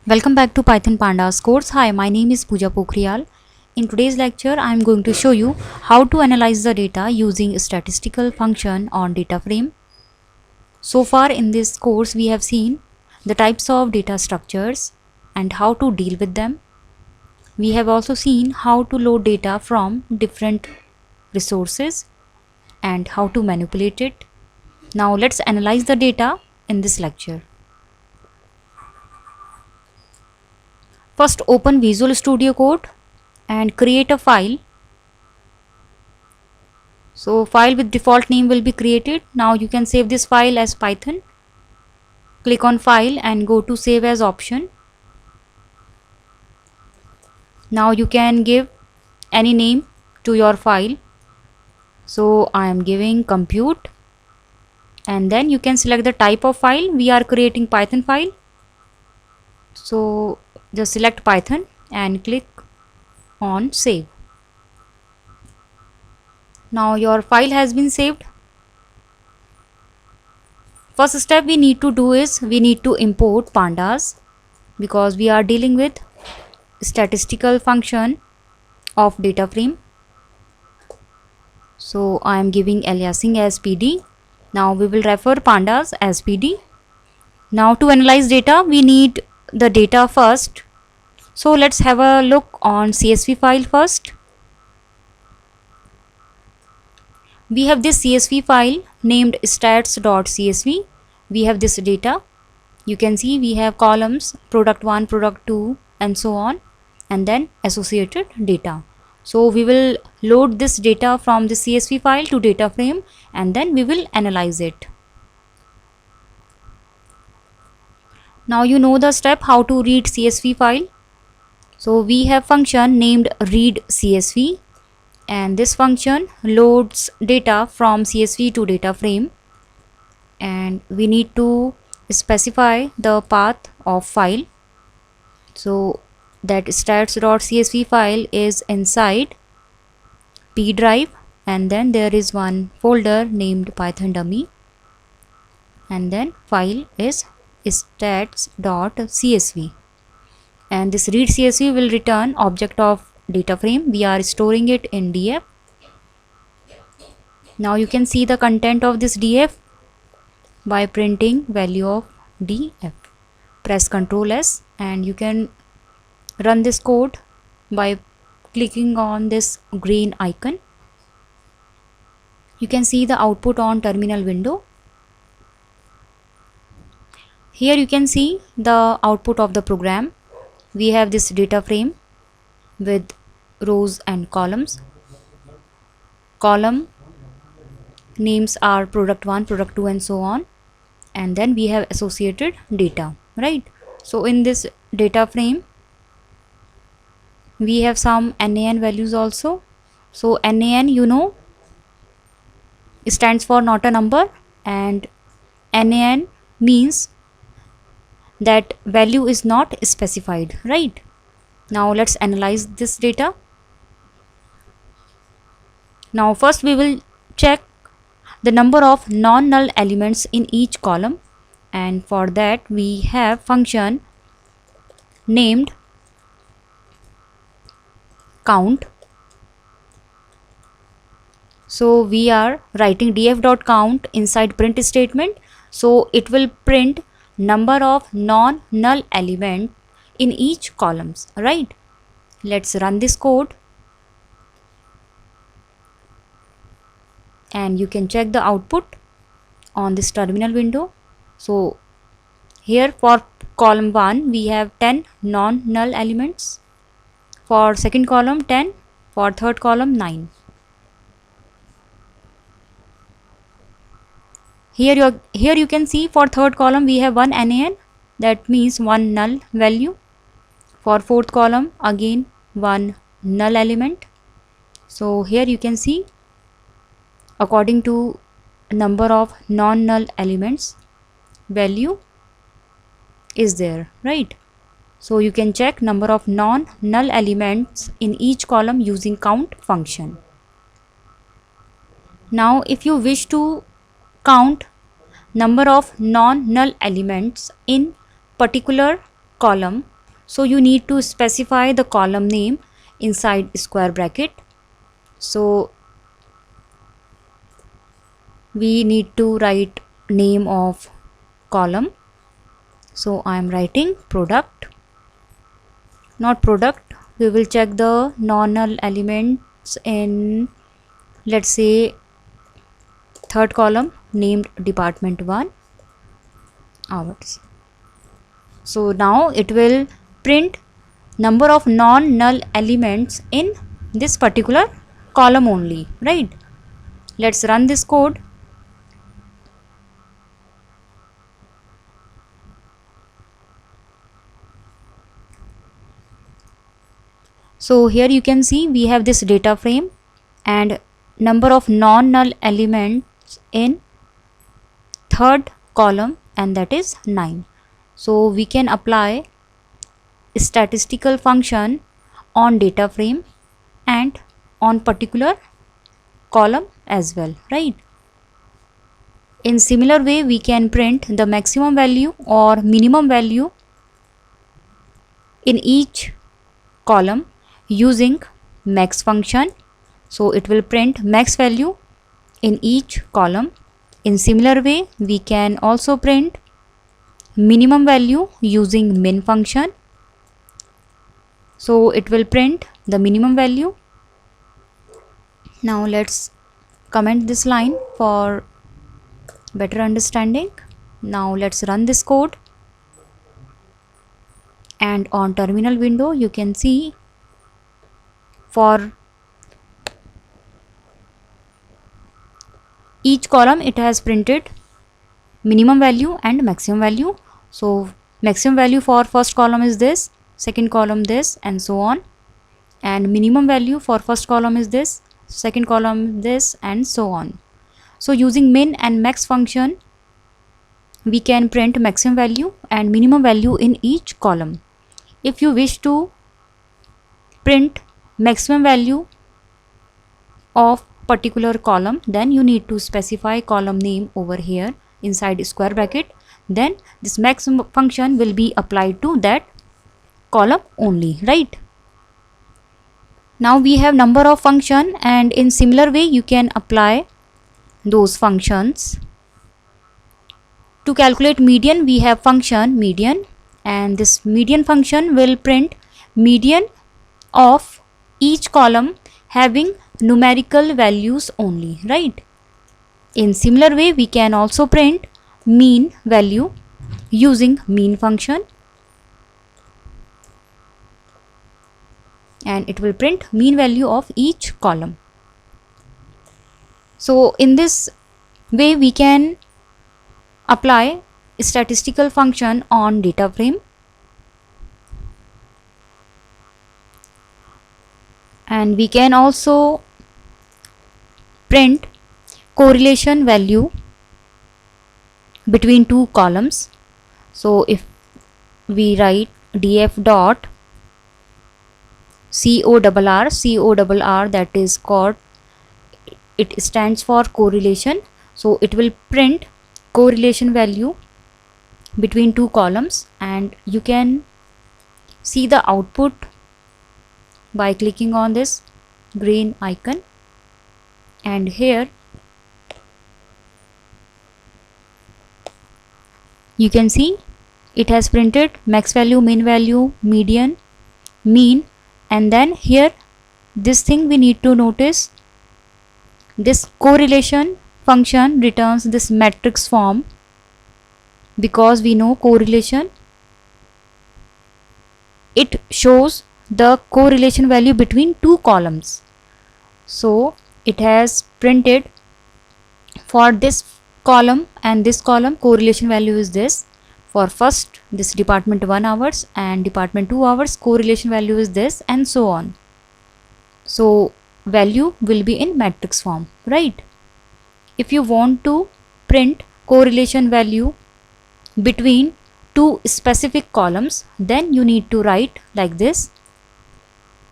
Welcome back to Python Pandas course. Hi, my name is Pooja Pokhriyal. In today's lecture, I am going to show you how to analyze the data using a statistical function on data frame. So far in this course, we have seen the types of data structures and how to deal with them. We have also seen how to load data from different resources and how to manipulate it. Now let's analyze the data in this lecture. First, open Visual Studio Code and create a file. So file with default name will be created. Now you can save this file as Python. Click on file and go to save as option. Now you can give any name to your file. So I am giving compute, and then you can select the type of file. We are creating Python file. So just select Python and click on save. Now your file has been saved. First step we need to do is we need to import pandas because we are dealing with statistical function of data frame. So I am giving aliasing as PD. Now we will refer pandas as PD. Now to analyze data we need the data first. So let's have a look on CSV file first. We have this CSV file named stats.csv. We have this data. You can see we have columns product 1, product 2 and so on, and then associated data. So we will load this data from the CSV file to data frame and then we will analyze it. Now you know the step how to read CSV file. So we have function named read CSV, and this function loads data from CSV to data frame, and we need to specify the path of file. So that stats.csv file is inside P drive, and then there is one folder named Python dummy, and then file is stats.csv, and this read CSV will return object of data frame. We are storing it in df. Now you can see the content of this df by printing value of df. Press Ctrl S and you can run this code by clicking on this green icon. You can see the output on terminal window. Here you can see the output of the program. We have this data frame with rows and columns. Column names are product 1, product 2 and so on, and then we have associated data, right? So in this data frame we have some NaN values also. So NaN, you know, stands for not a number, and NaN means that value is not specified, right? Now let's analyze this data. Now first we will check the number of non-null elements in each column, and for that we have function named count. So we are writing df.count inside print statement, so it will print number of non-null element in each columns, right? Let's run this code and you can check the output on this terminal window. So here for column 1 we have 10 non-null elements, for second column 10, for third column 9. Here you can see for third column we have one NaN, that means one null value. For fourth column again one null element. So here you can see according to number of non-null elements value is there, right? So you can check number of non-null elements in each column using count function. Now if you wish to count number of non-null elements in particular column, So you need to specify the column name inside square bracket. So we need to write name of column. So I am writing product, not product. We will check the non-null elements in, let's say, third column named department 1 hours. So now it will print number of non-null elements in this particular column only, right? Let's run this code. So here you can see we have this data frame and number of non-null elements in third column, and that is 9. So we can apply statistical function on data frame and on particular column as well, right? In similar way, we can print the maximum value or minimum value in each column using max function. So it will print max value in each column. In similar way, we can also print minimum value using min function. So it will print the minimum value. Now let's comment this line for better understanding. Now let's run this code, and on terminal window you can see for each column it has printed minimum value and maximum value. So maximum value for first column is this, second column this, and so on, and minimum value for first column is this, second column this, and so on. So using min and max function we can print maximum value and minimum value in each column. If you wish to print maximum value of particular column, then you need to specify column name over here inside square bracket. Then this maximum function will be applied to that column only, right? Now we have number of function, and in similar way you can apply those functions. To calculate median, we have function median, and this median function will print median of each column having numerical values only, right? In similar way, we can also print mean value using mean function, and it will print mean value of each column. So in this way we can apply statistical function on data frame, and we can also print correlation value between two columns. So if we write df dot CORR, that is called, it stands for correlation. So it will print correlation value between two columns, and you can see the output by clicking on this green icon. And here you can see it has printed max value, min value, median, mean, and then here this thing we need to notice, this correlation function returns this matrix form, because we know correlation, it shows the correlation value between two columns. So it has printed for this column and this column correlation value is this. For first this department 1 hours and department 2 hours correlation value is this, and so on. So value will be in matrix form, right? If you want to print correlation value between two specific columns, then you need to write like this.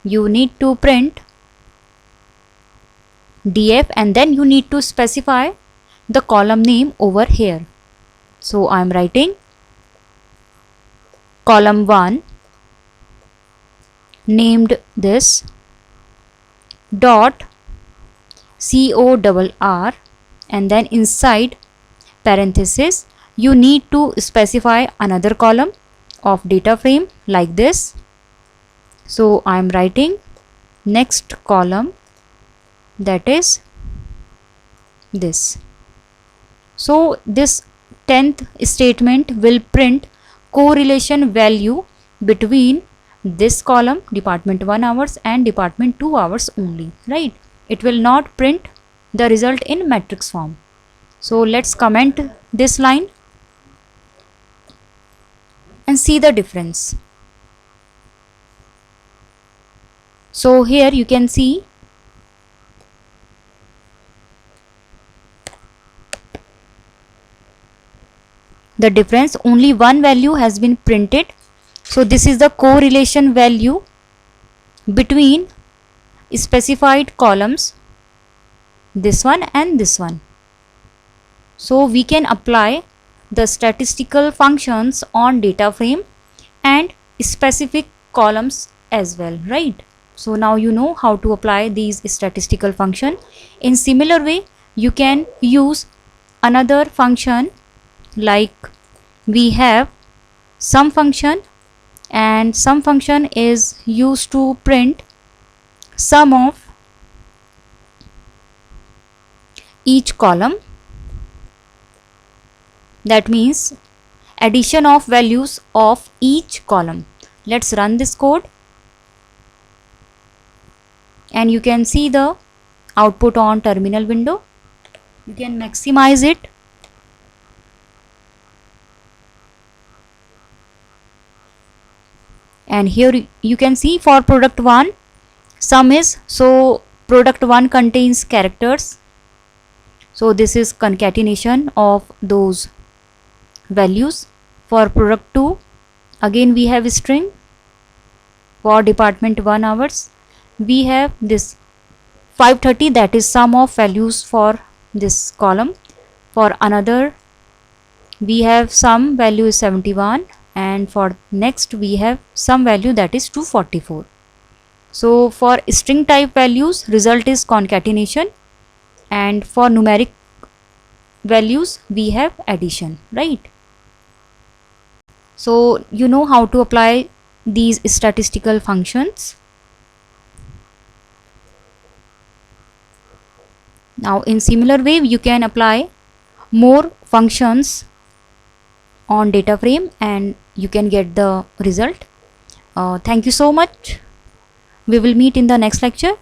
You need to print df, and then you need to specify the column name over here. So I am writing column 1 named this dot CORR, and then inside parenthesis you need to specify another column of data frame like this. So I am writing next column, that is this. So this 10th statement will print correlation value between this column department 1 hours and department 2 hours only, right? It will not print the result in matrix form. So let's comment this line and see the difference. So here you can see the difference, only one value has been printed. So this is the correlation value between specified columns, this one and this one. So we can apply the statistical functions on data frame and specific columns as well, right? So now you know how to apply these statistical function. In similar way you can use another function, like we have sum function, and sum function is used to print sum of each column. That means addition of values of each column. Let's run this code and you can see the output on terminal window. You can maximize it. And here you can see for product 1 sum is, so product 1 contains characters, so this is concatenation of those values. For product 2 again we have string. For department 1 hours we have this 530, that is sum of values for this column. For another we have some value is 71, and for next we have some value that is 244. So for string type values result is concatenation, and for numeric values we have addition, right? So you know how to apply these statistical functions. Now in similar way you can apply more functions on data frame and you can get the result. Thank you so much. We will meet in the next lecture.